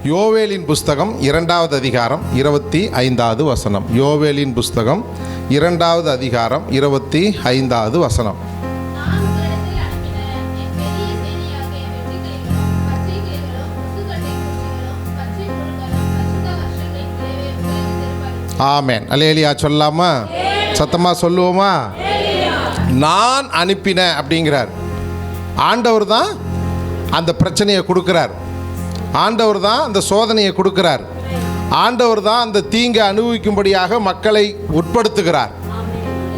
யோவேலின் புஸ்தகம் 2வது அதிகாரம் 25வது வசனம். யோவேலின் புஸ்தகம் 2வது அதிகாரம் 25வது வசனம். ஆமென். அல்லேலூயா சொல்லாமா? சத்தமாக சொல்லுவோமா? நான் அனுப்பின அப்படிங்கிறார். ஆண்டவர் தான் அந்த பிரச்சனையை கொடுக்குறார். ஆண்டவர் தான் அந்த சோதனையை கொடுக்குறார். ஆண்டவர் தான் அந்த தீங்கை அனுபவிக்கும்படியாக மக்களை உட்படுத்துகிறார்.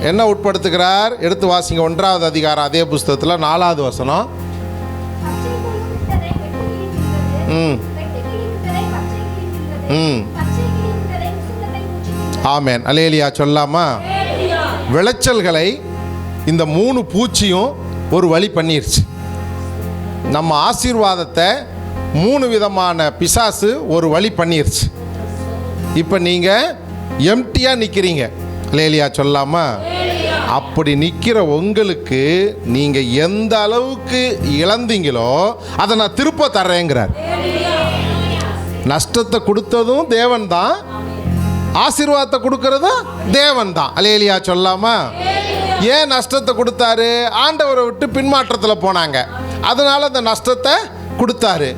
என்ன உட்படுத்துகிறார்? எடுத்து வாசிங்க. 1வது அதிகாரம் அதே புஸ்தகத்தில் 4வது வசனம். ஆமென். அல்லேலூயா சொல்லாமா? விளைச்சல்களை இந்த 3 பூச்சியும் ஒரு வழி பண்ணிருச்சு. நம்ம ஆசீர்வாதத்தை 3 விதமான பிசாசு ஒரு வழி பண்ணிருச்சு. இப்போ நீங்கள் எம்டியாக நிற்கிறீங்க. அல்லேலூயா சொல்லாமா? அப்படி நிற்கிற உங்களுக்கு நீங்கள் எந்த அளவுக்கு இழந்தீங்களோ அதை நான் திருப்ப தர்றேங்கிறார். நஷ்டத்தை கொடுத்ததும் தேவன் தான், ஆசீர்வாதத்தை கொடுக்கறதும் தேவன் தான். அல்லேலூயா சொல்லாமா? ஏன் நஷ்டத்தை கொடுத்தாரு? ஆண்டவரை விட்டு பின்மாற்றத்தில் போனாங்க, அதனால அந்த நஷ்டத்தை கொடுத்தாரு.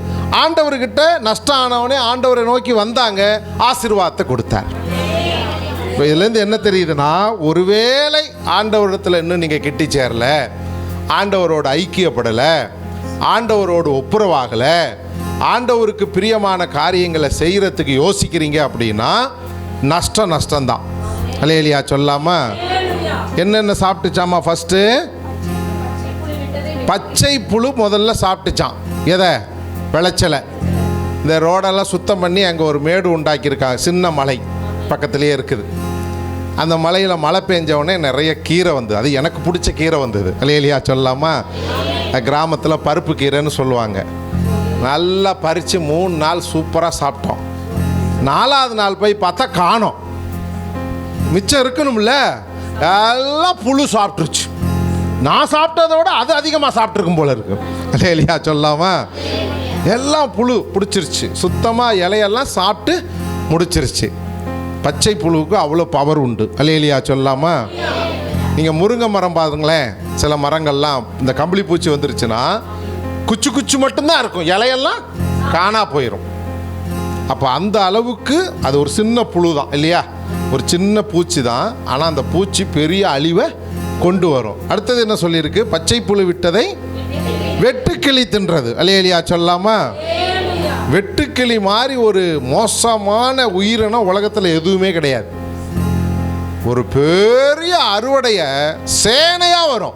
ஆண்டவர்கிட்ட நஷ்டம் ஆனவனே ஆண்டவரை நோக்கி வந்தாங்க, ஆசீர்வாதத்தை கொடுத்தார். இப்போ இதுலேருந்து என்ன தெரியுதுன்னா, ஒருவேளை ஆண்டவரிடத்தில் இன்னும் நீங்கள் கிட்டி சேரல, ஆண்டவரோடு ஐக்கியப்படலை, ஆண்டவரோடு ஒப்புரவாகலை, ஆண்டவருக்கு பிரியமான காரியங்களை செய்கிறதுக்கு யோசிக்கிறீங்க அப்படின்னா நஷ்டம்தான். அல்லேலூயா சொல்லாமா? என்னென்ன சாப்பிட்டுச்சாமா? ஃபஸ்ட்டு பச்சை புழு முதல்ல சாப்பிட்டுச்சான். எதை? விளைச்சலை. இந்த ரோடெல்லாம் சுத்தம் பண்ணி அங்கே ஒரு மேடு உண்டாக்கியிருக்காங்க. சின்ன மலை பக்கத்துலேயே இருக்குது. அந்த மலையில் மழை பெஞ்சவுடனே நிறைய கீரை வந்தது. அது எனக்கு பிடிச்ச கீரை வந்தது. அல்லேலூயா சொல்லாமா? கிராமத்தில் பருப்பு கீரைன்னு சொல்லுவாங்க. நல்லா பறித்து 3 நாள் சூப்பராக சாப்பிட்டோம். 4வது நாள் போய் பார்த்தா காணோம். மிச்சம் இருக்கணும்ல, எல்லாம் புழு சாப்பிட்டுருச்சு. நான் சாப்பிட்டதை விட அது அதிகமாக சாப்பிட்ருக்கும் போல இருக்கு. அல்லேலூயா சொல்லாமா? எல்லாம் புழு பிடிச்சிருச்சு. சுத்தமாக இலையெல்லாம் சாப்பிட்டு முடிச்சிருச்சு. பச்சை புழுவுக்கு அவ்வளோ பவர் உண்டு. அல்லேலூயா சொல்லாமா? நீங்கள் முருங்கை மரம் பாருங்களேன். சில மரங்கள்லாம் இந்த கம்பளி பூச்சி வந்துருச்சுன்னா குச்சி குச்சி மட்டும்தான் இருக்கும், இலையெல்லாம் காணா போயிடும். அப்போ அந்த அளவுக்கு அது ஒரு சின்ன புழு தான் இல்லையா? ஒரு சின்ன பூச்சி தான். ஆனால் அந்த பூச்சி பெரிய அழிவை கொண்டு வரும். அடுத்தது என்ன சொல்லியிருக்கு? பச்சை புழு விட்டதை வெட்டுக்கிளி தின்றது. அல்லேலூயா சொல்லாமா? வெட்டுக்கிளி மாதிரி ஒரு மோசமான உயிரினம் உலகத்தில் எதுவுமே கிடையாது. ஒரு பெரிய அறுவடைய சேனையாக வரும்,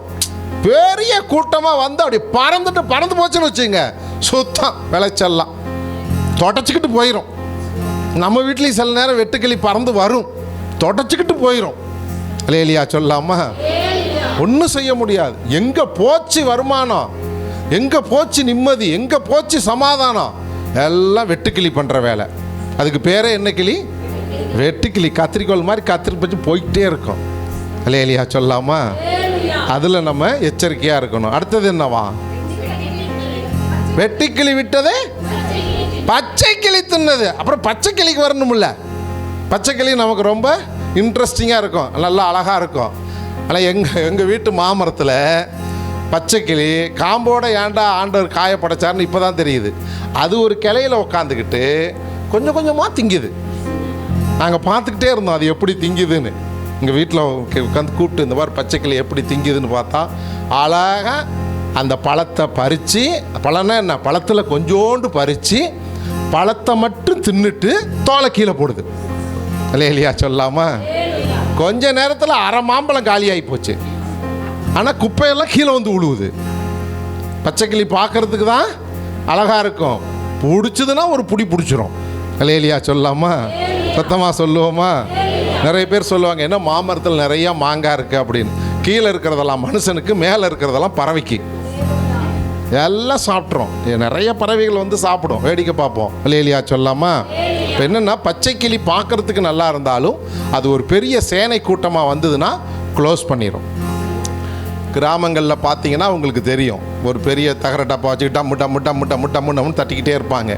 பெரிய கூட்டமாக வந்து அப்படி பறந்து போச்சுன்னு வச்சுங்க, சுத்தம் விளைச்சல்லாம் தொடச்சிக்கிட்டு போயிடும். நம்ம வீட்லேயும் சில நேரம் வெட்டுக்கிளி பறந்து வரும், தொடச்சிக்கிட்டு போயிடும். அல்லேலூயா சொல்லாமா? ஒன்றும் செய்ய முடியாது. எங்கே போச்சு வருமானம், எங்கே போச்சு நிம்மதி, எங்கே போச்சு சமாதானம், எல்லாம் வெட்டுக்கிளி பண்ணுற வேலை. அதுக்கு பேரே என்ன கிளி? வெட்டுக்கிளி. கத்திரிக்கோள் மாதிரி கத்திரி பச்சு போய்கிட்டே இருக்கும். அல்லேலூயா சொல்லாமா? அதில் நம்ம எச்சரிக்கையாக இருக்கணும். அடுத்தது என்னவா? வெட்டுக்கிளி விட்டதே பச்சை கிளி தின்னது. அப்புறம் பச்சை கிளிக்கு வரணும்ல. பச்சை கிளி நமக்கு ரொம்ப இன்ட்ரெஸ்டிங்காக இருக்கும், நல்லா அழகாக இருக்கும். ஆனால் எங்கள் வீட்டு மாமரத்தில் பச்சை கிளி காம்போட ஏன்டா ஆண்டவர் காய படைச்சார்னு இப்போ தான் தெரியுது. அது ஒரு கிளையில் உட்காந்துக்கிட்டு கொஞ்சம் கொஞ்சமாக திங்குது. நாங்கள் பார்த்துக்கிட்டே இருந்தோம் அது எப்படி திங்குதுன்னு. எங்கள் வீட்டில் உட்காந்து கூப்பிட்டு இந்த மாதிரி பச்சை கிளி எப்படி திங்குதுன்னு பார்த்தா அழகாக அந்த பழத்தை பறித்து, பழம்னா என்ன, பழத்தில் கொஞ்சோண்டு பறித்து பழத்தை மட்டும் தின்னுட்டு தோலை கீழே போடுது. அல்லேலூயா சொல்லாமா? கொஞ்ச நேரத்தில் அரை மாம்பழம் காலியாகி போச்சு. ஆனால் குப்பையெல்லாம் கீழே வந்து விழுவுது. பச்சைக்கிளி பார்க்கறதுக்கு தான் அழகாக இருக்கும், பிடிச்சதுன்னா ஒரு புடி பிடிச்சிரும். அல்லேலூயா சொல்லாமா? சத்தமாக சொல்லுவோமா? நிறைய பேர் சொல்லுவாங்க, என்ன மாமரத்தில் நிறையா மாங்காய் இருக்குது அப்படின்னு. கீழே இருக்கிறதெல்லாம் மனுஷனுக்கு, மேலே இருக்கிறதெல்லாம் பறவைக்கு. எல்லாம் சாப்பிட்றோம். நிறைய பறவைகள் வந்து சாப்பிடும், வேடிக்கை பார்ப்போம். அல்லேலூயா சொல்லாமா? இப்போ என்னென்னா, பச்சை கிளி பார்க்குறதுக்கு நல்லா இருந்தாலும் அது ஒரு பெரிய சேனை கூட்டமாக வந்ததுன்னா க்ளோஸ் பண்ணிடும். கிராமங்களில் பார்த்தீங்கன்னா உங்களுக்கு தெரியும், ஒரு பெரிய தகர டப்பா வச்சுக்கிட்டா முட்டை முட்டை முட்டை முட்டை முட்டை தட்டிக்கிட்டே இருப்பாங்க.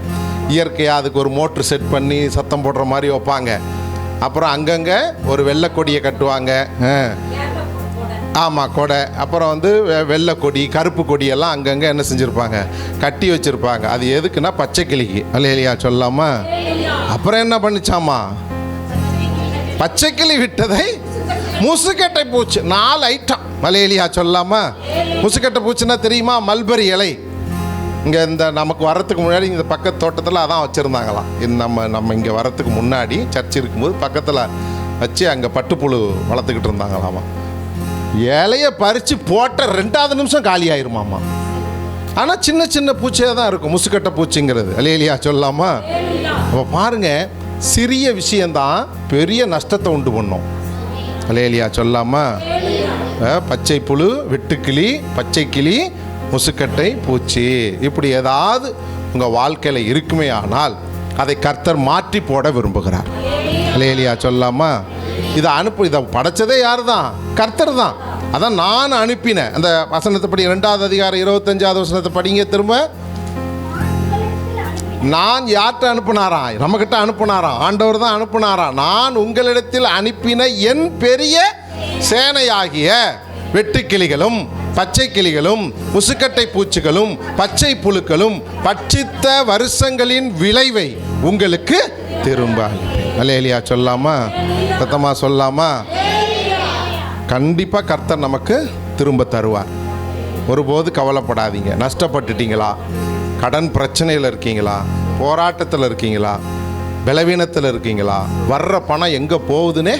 இயற்கையாக அதுக்கு ஒரு மோட்ரு செட் பண்ணி சத்தம் போடுற மாதிரி வைப்பாங்க. அப்புறம் அங்கங்கே ஒரு வெள்ளை கொடியை கட்டுவாங்க. ஆமாம், கொடை. அப்புறம் வந்து வெள்ளை கொடி, கருப்பு கொடியெல்லாம் அங்கங்கே என்ன செஞ்சுருப்பாங்க, கட்டி வச்சுருப்பாங்க. அது எதுக்குன்னா பச்சை கிளிக்கு. அல்லேலியா சொல்லாமா? அப்புறம் என்ன பண்ணிச்சாமா, பச்சை கிளி விட்டதை முசுக்கட்டை பூச்சி 4 ஐட்டம். அல்லேலியா சொல்லாமா? முசுக்கட்டை பூச்சின்னா தெரியுமா? மல்பரி இலை. இங்கே இந்த நமக்கு வர்றதுக்கு முன்னாடி இந்த பக்கத்து தோட்டத்தில் அதான் வச்சுருந்தாங்களாம். நம்ம இங்கே வர்றதுக்கு முன்னாடி சர்ச் இருக்கும்போது பக்கத்தில் வச்சு அங்கே பட்டுப்புழு வளர்த்துக்கிட்டு இருந்தாங்களாமா. இலையை பறித்து போட்ட 2வது நிமிஷம் காலி ஆயிருமாம்மா. ஆனால் சின்ன சின்ன பூச்சியாக தான் இருக்கும் முசுக்கட்டை பூச்சிங்கிறது. அல்லேலியா சொல்லாமா? அப்போ பாருங்கள், சிறிய விஷயந்தான் பெரிய நஷ்டத்தை உண்டு பண்ணும். அல்லேலியா சொல்லாமா? பச்சை புழு, வெட்டுக்கிளி, பச்சை கிளி, முசுக்கட்டை பூச்சி, இப்படி ஏதாவது உங்கள் வாழ்க்கையில் இருக்குமே ஆனால் அதை கர்த்தர் மாற்றி போட விரும்புகிறார். அல்லேலியா சொல்லாமா? இதை படைச்சதே யார் தான்? கர்த்தர் தான். அதான் நான் அனுப்பினேன். அந்த வசனத்தை படி 2வது அதிகாரம் 25வது வசனத்தை படிங்க திரும்ப. நான் யார்கிட்ட அனுப்புனாராம்? நம்மக்கிட்ட அனுப்புனாராம். ஆண்டவர் தான் அனுப்புனாராம். நான் உங்களிடத்தில் அனுப்பின என் பெரிய சேனையாகிய வெட்டுக்கிளிகளும், பச்சை கிளிகளும், முசுக்கட்டை பூச்சிகளும், பச்சை புழுக்களும் பட்சித்த வருஷங்களின் விளைவை உங்களுக்கு திரும்ப அளிப்பேன். அல்லேலியா சொல்லாமா? சத்தமா சொல்லாமா? கண்டிப்பாக கர்த்தர் நமக்கு திரும்ப தருவார். ஒருபோது கவலைப்படாதீங்க. நஷ்டப்பட்டுட்டீங்களா? கடன் பிரச்சனையில் இருக்கீங்களா? போராட்டத்தில் இருக்கீங்களா? பலவீனத்தில் இருக்கீங்களா? வர்ற பணம் எங்கே போகுதுன்னே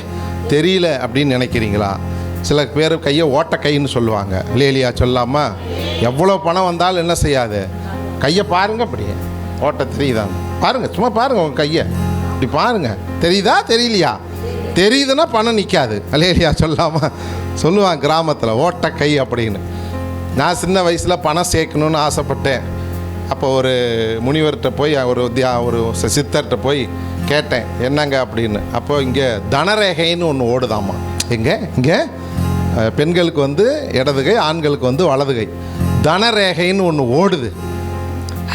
தெரியல அப்படின்னு நினைக்கிறீங்களா? சில பேர் கையை ஓட்ட கைன்னு சொல்லுவாங்க. இல்லையா சொல்லாமா? எவ்வளோ பணம் வந்தாலும் என்ன செய்யாது, கையை பாருங்கள், அப்படியே ஓட்ட தெரியுதாங்க பாருங்கள், சும்மா பாருங்கள் உங்கள் கையை இப்படி பாருங்கள், தெரியுதா தெரியலையா? தெரியுதுன்னா பணம் நிற்காது. இல்லையா சொல்லாமா? சொல்லுவாங்க கிராமத்தில் ஓட்ட கை அப்படின்னு. நான் சின்ன வயசில் பணம் சேர்க்கணுன்னு ஆசைப்பட்டேன். அப்போ ஒரு முனிவர்கிட்ட போய் ஒரு சித்தர்கிட்ட போய் கேட்டேன், என்னங்க அப்படின்னு. அப்போ இங்கே தனரேகைன்னு ஒன்று ஓடுதாமா. இங்கே பெண்களுக்கு வந்து இடதுகை, ஆண்களுக்கு வந்து வலதுகை. தனரேகைன்னு ஒன்று ஓடுது.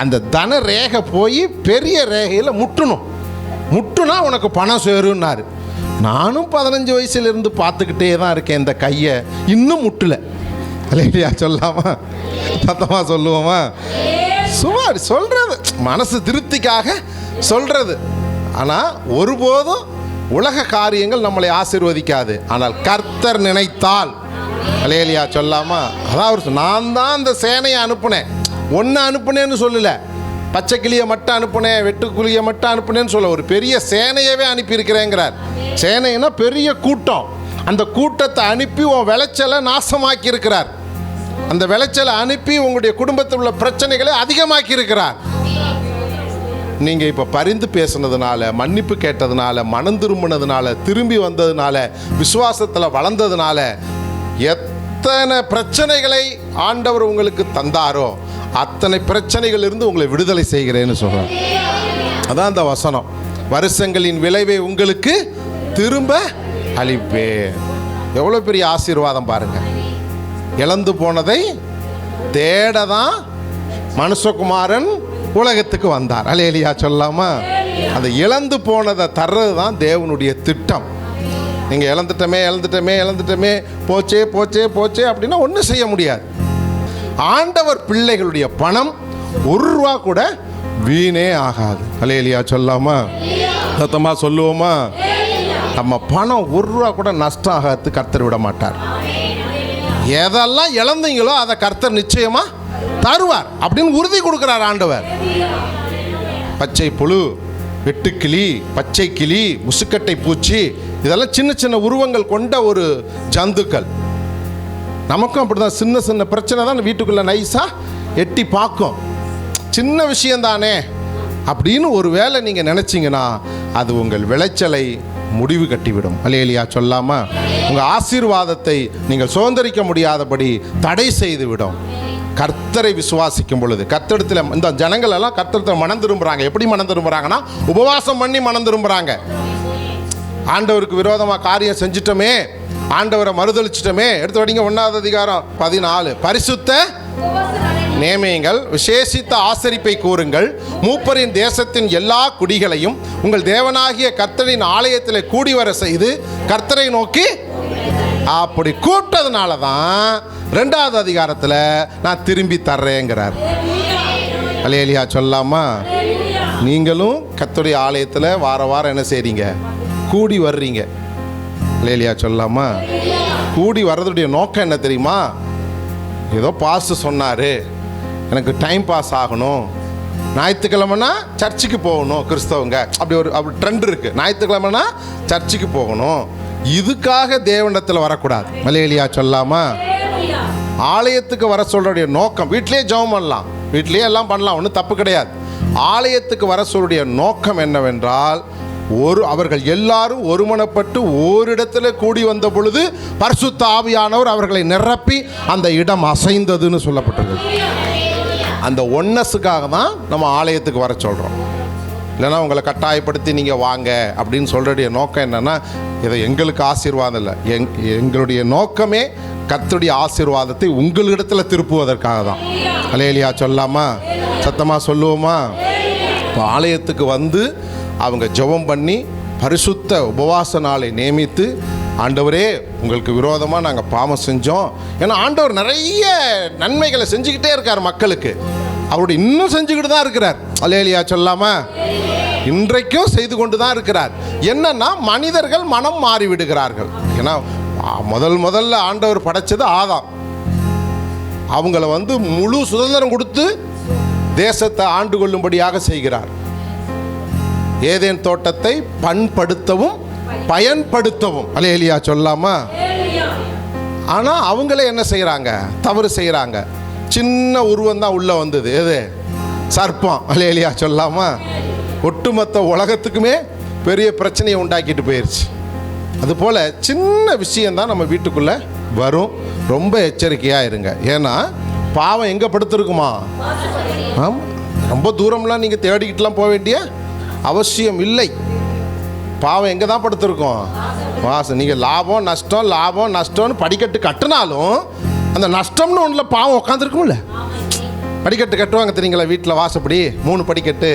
அந்த தனரேகை போய் பெரிய ரேகையில் முட்டுனா உனக்கு பணம் சேருன்னாரு. நானும் 15 வயசுலேருந்து பார்த்துக்கிட்டே தான் இருக்கேன். இந்த கையை இன்னும் முட்டலை. இல்லையா சொல்லாமா? சத்தமாக சொல்லுவோமா? சுமார் சொல்கிறது மனசு திருப்திக்காக சொல்கிறது. ஆனால் ஒருபோதும் உலக காரியங்கள் நம்மளை ஆசீர்வதிக்காது. ஆனால் கர்த்தர் நினைத்தால், அல்லேலியா சொல்லாமா? அதான் நான் தான் அந்த சேனையை அனுப்புனேன். ஒன்று அனுப்புனேன்னு சொல்லலை, பச்சை கிளியை மட்டும் அனுப்புனேன், வெட்டுக்கிளியை மட்டும் அனுப்புனேன்னு சொல்ல, ஒரு பெரிய சேனையவே அனுப்பியிருக்கிறேங்கிறார். சேனைன்னா பெரிய கூட்டம். அந்த கூட்டத்தை அனுப்பி உன் விளைச்சலை நாசமாக்கி இருக்கிறார். அந்த விளைச்சலை அனுப்பி உங்களுடைய குடும்பத்தில் உள்ள பிரச்சனைகளை அதிகமாக்கி இருக்கிறார். நீங்கள் இப்போ பரிந்து பேசுனதுனால, மன்னிப்பு கேட்டதுனால, மனம் திரும்பினதுனால, திரும்பி வந்ததுனால, விசுவாசத்தில் வளர்ந்ததுனால எத்தனை பிரச்சனைகளை ஆண்டவர் உங்களுக்கு தந்தாரோ அத்தனை பிரச்சனைகளிலிருந்து உங்களை விடுதலை செய்கிறேன்னு சொல்கிறார். அதான் அந்த வசனம். வருஷங்களின் விளைவை உங்களுக்கு திரும்ப அளிப்பே. எவ்வளோ பெரிய ஆசீர்வாதம் பாருங்கள். இழந்து போனதை தேட தான் மனுஷகுமாரன் உலகத்துக்கு வந்தார். அல்லேலியா சொல்லாமா? அந்த இழந்து போனதை தர்றது தான் தேவனுடைய திட்டம். நீங்கள் இழந்துட்டமே போச்சே அப்படின்னா ஒன்றும் செய்ய முடியாது. ஆண்டவர் பிள்ளைகளுடைய பணம் 1 ரூபா கூட வீணே ஆகாது. அல்லேலியா சொல்லாமா? சத்தமாக சொல்லுவோமா? நம்ம பணம் 1 ரூபா கூட நஷ்டம் ஆகாது. கர்த்தர் விட மாட்டார். எதெல்லாம் இழந்தீங்களோ அதை கர்த்தர் நிச்சயமாக தருவார் அப்படின்னு உறுதி கொடுக்கிறார் ஆண்டவர். பச்சை புழு, வெட்டுக்கிளி, பச்சை கிளி, முசுக்கட்டை பூச்சி, இதெல்லாம் சின்ன சின்ன உருவங்கள் கொண்ட ஒரு ஜந்துக்கள். நமக்கும் அப்படி தான். சின்ன சின்ன பிரச்சனை தான் வீட்டுக்குள்ளே நைஸாக எட்டி பார்க்கும். சின்ன விஷயந்தானே அப்படின்னு ஒரு வேளை நீங்கள் நினச்சிங்கன்னா அது உங்கள் விளைச்சலை முடிவு கட்டிவிடும். அல்லேலியா சொல்லாமா? உங்கள் ஆசீர்வாதத்தை நீங்கள் சுதந்திரிக்க முடியாதபடி தடை செய்துவிடும். கர்த்தரை விசுவாசிக்கும் பொழுது, கர்த்தரிடத்தில் இந்த ஜனங்கள் எல்லாம் கர்த்தரிடத்தில் மனம் திரும்புகிறாங்க. எப்படி மனம் திரும்புகிறாங்கன்னா, உபவாசம் பண்ணி மனம் திரும்புகிறாங்க. ஆண்டவருக்கு விரோதமாக காரியம் செஞ்சிட்டோமே, ஆண்டவரை மறுதளிச்சிட்டோமே. எடுத்து வடிங்க 1வது அதிகாரம் 14. பரிசுத்த நேமியுங்கள், விசேஷித்த ஆசரிப்பை கூறுங்கள். மூப்பரின் தேசத்தின் எல்லா குடிகளையும் உங்கள் தேவனாகிய கர்த்தரின் ஆலயத்தில் கூடி வர செய்து கர்த்தரை நோக்கி அப்படி கூப்பிட்டதுனால தான் 2வது அதிகாரத்தில் நான் திரும்பி தர்றேங்கிறார். அல்லேலூயா சொல்லாமா? நீங்களும் கர்த்தருடைய ஆலயத்தில் வாரம் என்ன செய்றீங்க? கூடி வர்றீங்க. அல்லேலூயா சொல்லாமா? கூடி வர்றதுடைய நோக்கம் என்ன தெரியுமா? ஏதோ பாஸ் சொன்னார், எனக்கு டைம் பாஸ் ஆகணும், ஞாயிற்றுக்கிழமைனா சர்ச்சுக்கு போகணும், கிறிஸ்தவங்க அப்படி ட்ரெண்ட் இருக்குது, ஞாயிற்றுக்கிழமைனா சர்ச்சுக்கு போகணும், இதுக்காக தேவனிடத்தில் வரக்கூடாது. அல்லேலூயா சொல்லாமா? ஆலயத்துக்கு வர சொல்கிற நோக்கம், வீட்டிலே ஜெபம் பண்ணலாம், வீட்டிலேயே எல்லாம் பண்ணலாம், ஒன்றும் தப்பு கிடையாது. ஆலயத்துக்கு வர சொல்லுடைய நோக்கம் என்னவென்றால், அவர்கள் எல்லாரும் ஒருமனப்பட்டு ஓரிடத்தில் கூடி வந்த பொழுது பரிசுத்த ஆவியானவர் அவர்களை நிரப்பி அந்த இடம் அசைந்ததுன்னு சொல்லப்பட்டிருக்கு. அந்த ஒன்னஸுக்காக தான் நம்ம ஆலயத்துக்கு வர சொல்கிறோம். இல்லைன்னா உங்களை கட்டாயப்படுத்தி நீங்கள் வாங்க அப்படின்னு சொல்கிறடைய நோக்கம் என்னென்னா, இதை எங்களுக்கு ஆசீர்வாதம் இல்லை, எங்களுடைய நோக்கமே கர்த்தருடைய ஆசீர்வாதத்தை உங்களிடத்தில் திருப்புவதற்காக தான். அல்லேலூயா சொல்லாமா? சத்தமாக சொல்லுவோமா? இப்போ ஆலயத்துக்கு வந்து அவங்க ஜெபம் பண்ணி பரிசுத்த உபவாச நாளை நியமித்து, ஆண்டவரே உங்களுக்கு விரோதமாக நாங்கள் பாவம் செஞ்சோம். ஏன்னா ஆண்டவர் நிறைய நன்மைகளை செஞ்சுக்கிட்டே இருக்கார் மக்களுக்கு, அவருடைய இன்னும் செஞ்சுக்கிட்டு தான் இருக்கிறார். அல்லேலூயா சொல்லாமா? இன்றைக்கும் செய்து கொண்டு தான் இருக்கிறார். என்னன்னா மனிதர்கள் மனம் மாறி விடுகிறார்கள். ஏன்னா முதல்ல ஆண்டவர் படைச்சது ஆதாம். அவங்கள வந்து முழு சுதந்திரம் கொடுத்து தேசத்தை ஆண்டு கொள்ளும்படியாக செய்கிறார். ஏதேன் தோட்டத்தை பண்படுத்தவும் பயன்படுத்தவும். அல்லேலூயா சொல்லாமா? ஆனால் அவங்களே என்ன செய்கிறாங்க? தவறு செய்கிறாங்க. சின்ன உருவம் தான் உள்ளே வந்தது, எது? சர்ப்பம். அல்லேலூயா சொல்லாமா? ஒட்டுமொத்த உலகத்துக்குமே பெரிய பிரச்சனையை உண்டாக்கிட்டு போயிடுச்சு. அதுபோல் சின்ன விஷயந்தான் நம்ம வீட்டுக்குள்ளே வரும். ரொம்ப எச்சரிக்கையாக இருங்க. ஏன்னா பாவம் எங்கே படுத்துருக்குமா? ரொம்ப தூரம்லாம் நீங்கள் தேடிக்கிட்டுலாம் போக வேண்டிய அவசியம் இல்லை. பாவம் எங்கே தான் படுத்துருக்கோம்? வாசம். நீங்கள் லாபம் நஷ்டம்னு படிக்கட்டு கட்டினாலும் அந்த நஷ்டம்னு ஒன்றில் பாவம் உட்காந்துருக்கும்ல. படிக்கட்டு கட்டுவாங்க தெரியுங்களா வீட்டில், வாசப்படி 3 படிக்கட்டு,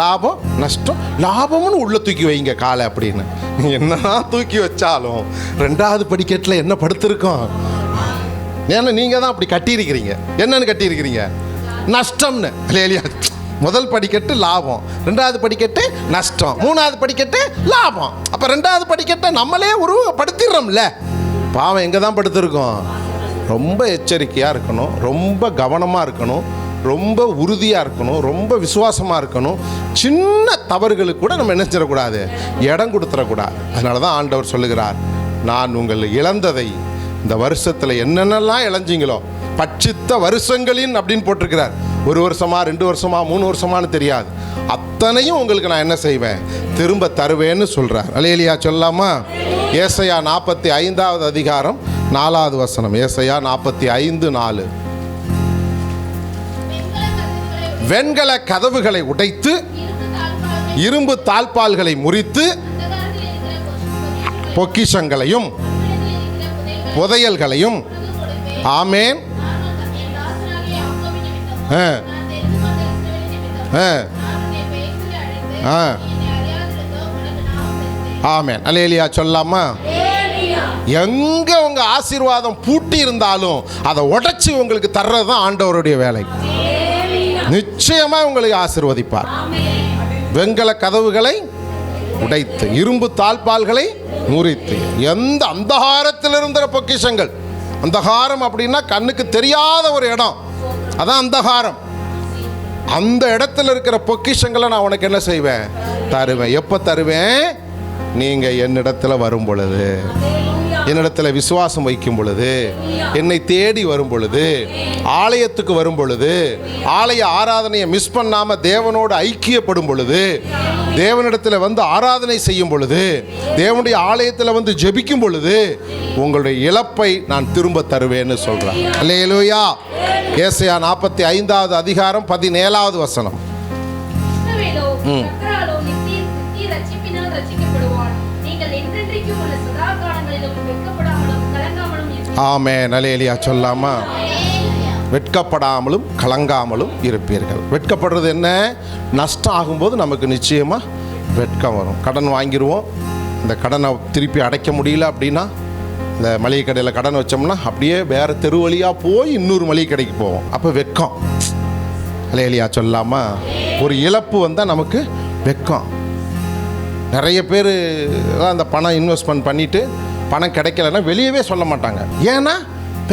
லாபம் நஷ்டம், லாபம்னு உள்ளே தூக்கி வைங்க காலை அப்படின்னு. என்னதான் தூக்கி வச்சாலும் 2வது படிக்கட்டில் என்ன படுத்துருக்கோம்? ஏன்னா நீங்கள் தான் அப்படி கட்டியிருக்கிறீங்க. என்னன்னு கட்டியிருக்கிறீங்க? நஷ்டம்னு. இல்லையா? முதல் படிக்கட்டு லாபம், 2வது படிக்கட்டு நஷ்டம், 3வது படிக்கட்டு லாபம். அப்போ 2வது படிக்கட்டை நம்மளே உருவப்படுத்திடுறோம்ல. பாவம் எங்கே தான் படுத்திருக்கோம்? ரொம்ப எச்சரிக்கையாக இருக்கணும், ரொம்ப கவனமாக இருக்கணும், ரொம்ப உறுதியாக இருக்கணும், ரொம்ப விசுவாசமாக இருக்கணும். சின்ன தவறுகளுக்கு கூட நம்ம நினைச்சிடக்கூடாது, இடம் கொடுத்துடக்கூடாது. அதனால தான் ஆண்டவர் சொல்லுகிறார், நான் உங்கள் இழந்ததை இந்த வருஷத்தில் என்னென்னலாம் இழஞ்சிங்களோ, பட்சித்த வருஷங்களின் அப்படின்னு போட்டிருக்கிறார். 1 வருஷமா 2 வருஷமா 3 வருஷமானு தெரியாது, அத்தனையும் உங்களுக்கு நான் என்ன செய்வேன்? திரும்ப தருவேன்னு சொல்கிறார். அல்லேலூயா சொல்லாமா? ஏசாயா 45வது அதிகாரம் 4வது வசனம். ஏசாயா 45:4. வெண்கல கதவுகளை உடைத்து இரும்பு தாழ்பால்களை முறித்து பொக்கிஷங்களையும் புதையல்களையும். ஆமேன். ஆமேன். அல்லேலூயா சொல்லாமா? எங்க உங்க ஆசீர்வாதம் பூட்டி இருந்தாலும் அதை உடைச்சு உங்களுக்கு தர்றது தான் ஆண்டவருடைய வேலை. நிச்சயமா உங்களுக்கு ஆசீர்வதிப்பார். வெண்கல கதவுகளை உடைத்து இரும்பு தாழ்பால்களை முறித்து. எந்த அந்தகாரத்தில் இருந்த பொக்கிஷங்கள், அந்தகாரம் அப்படின்னா கண்ணுக்கு தெரியாத ஒரு இடம், அதான் அந்தகாரம். அந்த இடத்துல இருக்கிற பொக்கிஷங்களை நான் உனக்கு என்ன செய்வேன்? தருவேன். எப்போ தருவேன்? நீங்கள் என்னிடத்தில் வரும் பொழுது, என்னிடத்தில் விசுவாசம் வைக்கும் பொழுது, என்னை தேடி வரும் பொழுது, ஆலயத்துக்கு வரும் பொழுது, ஆலய ஆராதனையை மிஸ் பண்ணாமல் தேவனோடு ஐக்கியப்படும் பொழுது, தேவனிடத்தில் வந்து ஆராதனை செய்யும் பொழுது, தேவனுடைய ஆலயத்தில் வந்து ஜெபிக்கும் பொழுது, உங்களுடைய இழப்பை நான் திரும்ப தருவேன்னு சொல்கிறேன். அல்லேலூயா. ஏசாயா 45வது அதிகாரம் 17வது வசனம். ஆமென். அல்லேலூயா சொல்லாமா? வெட்கப்படாமலும் கலங்காமலும் இருப்பீர்கள். வெட்கப்படுறது என்ன? நஷ்டம் ஆகும்போது நமக்கு நிச்சயமாக வெட்கம் வரும். கடன் வாங்கிடுவோம், இந்த கடனை திருப்பி அடைக்க முடியல அப்படின்னா, இந்த மளிகை கடையில் கடன் வச்சோம்னா அப்படியே வேறு தெரு வழியாக போய் இன்னொரு மளிகை கடைக்கு போவோம். அப்போ வெட்கம். அல்லேலூயா சொல்லாமா? ஒரு இழப்பு வந்தால் நமக்கு வெட்கம். நிறைய பேர் அந்த பணம் இன்வெஸ்ட்மெண்ட் பண்ணிவிட்டு பணம் கிடைக்கலன்னா வெளியவே சொல்ல மாட்டாங்க. ஏன்னா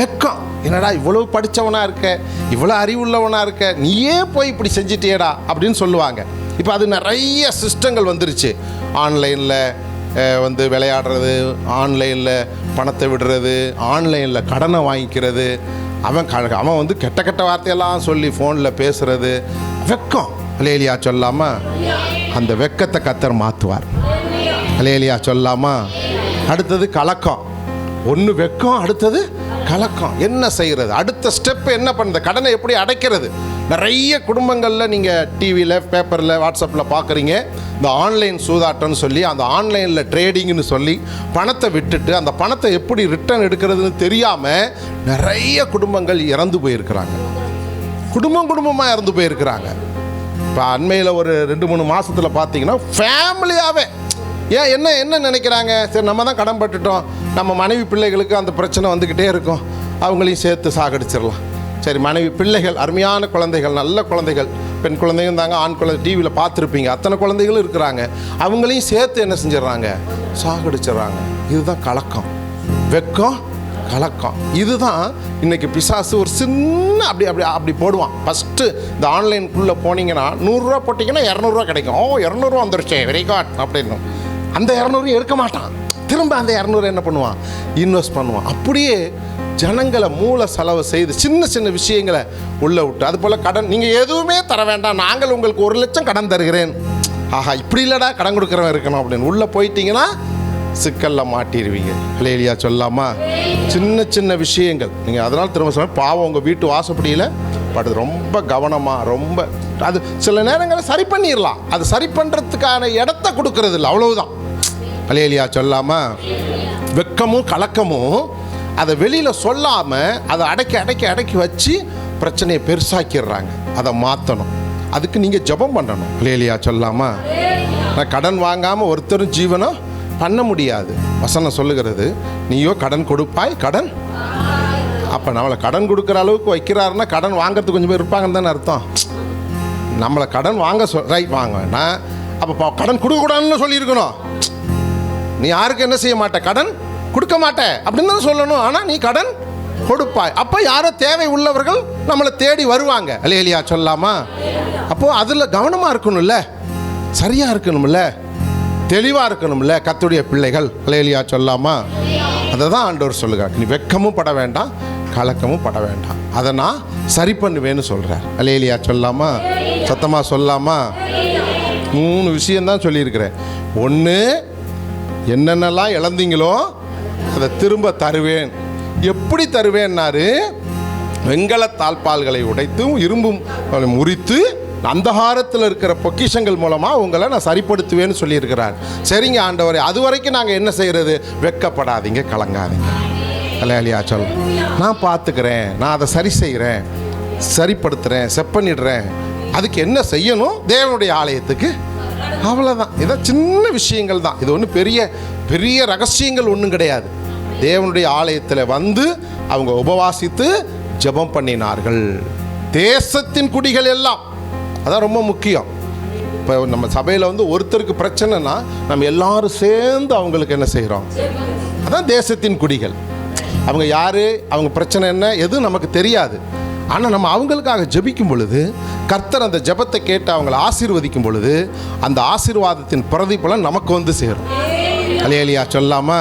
வெட்கம். என்னடா இவ்வளோ படித்தவனாக இருக்க, இவ்வளோ அறிவுள்ளவனாக இருக்க, நீயே போய் இப்படி செஞ்சிட்டியடா அப்படின்னு சொல்லுவாங்க. இப்போ அது நிறைய சிஸ்டங்கள் வந்துருச்சு. ஆன்லைனில் வந்து விளையாடுறது, ஆன்லைனில் பணத்தை விடுறது, ஆன்லைனில் கடனை வாங்கிக்கிறது, அவன் வந்து கெட்ட கெட்ட வார்த்தையெல்லாம் சொல்லி ஃபோனில் பேசுகிறது. வெட்கம். அல்லேலூயா சொல்லாமல் அந்த வெட்கத்தை கர்த்தர் மாற்றுவார். அல்லேலூயா சொல்லாமல். அடுத்தது கலக்கம். ஒன்று வெட்கம், அடுத்தது கலக்கம். என்ன செய்கிறது? அடுத்த ஸ்டெப்பு என்ன பண்ணுறது? கடனை எப்படி அடைக்கிறது? நிறைய குடும்பங்களில் நீங்கள் டிவியில், பேப்பரில், வாட்ஸ்அப்பில் பார்க்குறீங்க. இந்த ஆன்லைன் சூதாட்டம்னு சொல்லி, அந்த ஆன்லைனில் ட்ரேடிங்னு சொல்லி பணத்தை விட்டுட்டு அந்த பணத்தை எப்படி ரிட்டர்ன் எடுக்கிறதுன்னு தெரியாமல் நிறைய குடும்பங்கள் இறந்து போயிருக்கிறாங்க. குடும்பமாக இறந்து போயிருக்கிறாங்க. இப்போ அண்மையில் ஒரு 2-3 மாதத்தில் பார்த்தீங்கன்னா ஃபேமிலியாகவே என்ன நினைக்கிறாங்க? சரி, நம்ம தான் கடன் பட்டுட்டோம், நம்ம மனைவி பிள்ளைகளுக்கு அந்த பிரச்சனை வந்துக்கிட்டே இருக்கும், அவங்களையும் சேர்த்து சாகடிச்சிடலாம். சரி, மனைவி பிள்ளைகள் அருமையான குழந்தைகள், நல்ல குழந்தைகள், பெண் குழந்தைங்க இருந்தாங்க, ஆண் குழந்தை டிவியில் பார்த்துருப்பீங்க, அத்தனை குழந்தைகளும் இருக்கிறாங்க, அவங்களையும் சேர்த்து என்ன செஞ்சிடறாங்க? சாகடிச்சிடறாங்க. இதுதான் கலக்கம், வெட்கம், கலக்கம். இதுதான் இன்றைக்கி பிசாசு ஒரு சின்ன அப்படி போடுவான். ஃபஸ்ட்டு இந்த ஆன்லைனுக்குள்ளே போனீங்கன்னா 100 ரூபா போட்டிங்கன்னா 200 ரூபா கிடைக்கும். 200 ரூபா வந்துருச்சு, வெரி குட் அப்படின்னு. அந்த 200 எடுக்க மாட்டான், திரும்ப அந்த 200 என்ன பண்ணுவான்? இன்வெஸ்ட் பண்ணுவான். அப்படியே ஜனங்களை மூளை செலவு செய்து சின்ன விஷயங்களை உள்ளே விட்டு, அதுபோல் கடன் நீங்கள் எதுவுமே தர வேண்டாம், நாங்கள் உங்களுக்கு 1 லட்சம் கடன் தருகிறேன். ஆஹா, இப்படி இல்லைடா கடன் கொடுக்குறவன் இருக்கணும் அப்படின்னு உள்ளே போயிட்டீங்கன்னா சிக்கலில் மாட்டிடுவீங்க. அல்லேலூயா சொல்லாமா? சின்ன விஷயங்கள் நீங்கள் அதனால் திரும்ப சொல்ல, பாவம் உங்கள் வீட்டு வாசப்படியில் பட் ரொம்ப கவனமாக, ரொம்ப அது சில நேரங்களில் சரி பண்ணிடலாம். அது சரி பண்ணுறதுக்கான இடத்த கொடுக்கறது இல்லை, அவ்வளவுதான். அல்லேலூயா சொல்லாமல் வெட்கமும் கலக்கமும் அதை வெளியில் சொல்லாமல் அதை அடக்கி வச்சு பிரச்சனையை பெருசாக்கிடுறாங்க. அதை மாற்றணும். அதுக்கு நீங்கள் ஜெபம் பண்ணணும். அல்லேலூயா சொல்லாமல் நான் கடன் வாங்காமல் ஒருத்தரும் ஜீவனம் பண்ண முடியாது. வசனம் சொல்லுகிறது, நீயோ கடன் கொடுப்பாய் கடன். அப்போ நம்மளை கடன் கொடுக்குற அளவுக்கு வைக்கிறாருன்னா கடன் வாங்கிறதுக்கு கொஞ்சம் பேர் இருப்பாங்கன்னு தானே அர்த்தம். நம்மளை கடன் வாங்க ரைட் வாங்க வேணாம், அப்போ கடன் கொடுக்கக்கூடாதுன்னு சொல்லியிருக்கணும். நீ யாருக்கு என்ன செய்ய மாட்டே? கடன் கொடுக்க மாட்டே அப்படின்னு தான் சொல்லணும். ஆனால் நீ கடன் கொடுப்பாய். அப்போ யாரோ தேவை உள்ளவர்கள் நம்மளை தேடி வருவாங்க. அல்லேலூயா சொல்லாமா? அப்போது அதில் கவனமாக இருக்கணும்ல, சரியாக இருக்கணும்ல, தெளிவாக இருக்கணும்ல கர்த்தருடைய பிள்ளைகள். அல்லேலூயா சொல்லாமா? அதை தான் ஆண்டவர் சொல்லுகிறார். நீ வெட்கமும் பட வேண்டாம், கலக்கமும் பட வேண்டாம், அதை நான் சரி பண்ணுவேன்னு சொல்கிறார். அல்லேலூயா சொல்லாமா? சத்தமாக சொல்லாமா? 3 விஷயந்தான் சொல்லியிருக்கிறேன். ஒன்று, என்னென்னலாம் இழந்தீங்களோ அதை திரும்ப தருவேன். எப்படி தருவேன்னாரு? வெண்கல தாழ்பால்களை உடைத்தும் இரும்பும் முறித்து அந்தகாரத்தில் இருக்கிற பொக்கிஷங்கள் மூலமாக உங்களை நான் சரிப்படுத்துவேன்னு சொல்லியிருக்கிறார். சரிங்க ஆண்டவரே, அது வரைக்கும் நாங்கள் என்ன செய்கிறது? வெட்கப்படாதீங்க, கலங்காதீங்க. அல்லேலூயா சொல்ல, நான் பார்த்துக்கிறேன், நான் அதை சரி செய்கிறேன், சரிப்படுத்துகிறேன், செப்பனிடுறேன். அதுக்கு என்ன செய்யணும்? தேவனுடைய ஆலயத்துக்கு. அவ்வளோதான். இதான் சின்ன விஷயங்கள் தான். இது ஒன்றும் பெரிய ரகசியங்கள் ஒன்றும் கிடையாது. தேவனுடைய ஆலயத்தில் வந்து அவங்க உபவாசித்து ஜெபம் பண்ணினார்கள். தேசத்தின் குடிகள் எல்லாம், அதான் ரொம்ப முக்கியம். இப்போ நம்ம சபையில் வந்து ஒருத்தருக்கு பிரச்சனைனா நம்ம எல்லாரும் சேர்ந்து அவங்களுக்கு என்ன செய்கிறோம்? அதான் தேசத்தின் குடிகள். அவங்க யார், அவங்க பிரச்சனை என்ன, எதுவும் நமக்கு தெரியாது. ஆனால் நம்ம அவங்களுக்காக ஜெபிக்கும் பொழுது கர்த்தர் அந்த ஜெபத்தை கேட்டு அவங்களை ஆசீர்வதிக்கும் பொழுது அந்த ஆசீர்வாதத்தின் பிரதிபலன் நமக்கு வந்து சேரும். அல்லேலூயா சொல்லாமா?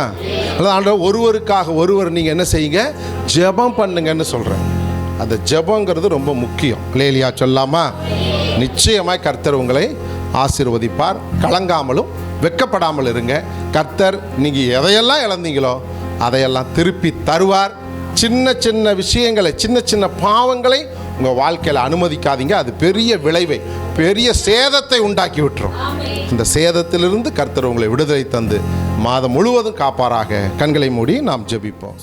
அதான் ஒருவருக்காக ஒருவர் நீங்கள் என்ன செய்யுங்க? ஜெபம் பண்ணுங்கன்னு சொல்கிறேன். அந்த ஜெபங்கிறது ரொம்ப முக்கியம். அல்லேலூயா சொல்லாமா? நிச்சயமாய் கர்த்தர் உங்களை ஆசீர்வதிப்பார். கலங்காமலும் வெட்கப்படாமல் இருங்க. கர்த்தர் நீங்கள் எதையெல்லாம் இழந்தீங்களோ அதையெல்லாம் திருப்பி தருவார். சின்ன விஷயங்களை, சின்ன பாவங்களை உங்கள் வாழ்க்கையில் அனுமதிக்காதீங்க. அது பெரிய விளைவை, பெரிய சேதத்தை உண்டாக்கி விட்டுரும். அந்த சேதத்திலிருந்து கர்த்தர் உங்களை விடுதலை தந்து மாதம் முழுவதும் காப்பாராக. கண்களை மூடி நாம் ஜெபிப்போம்.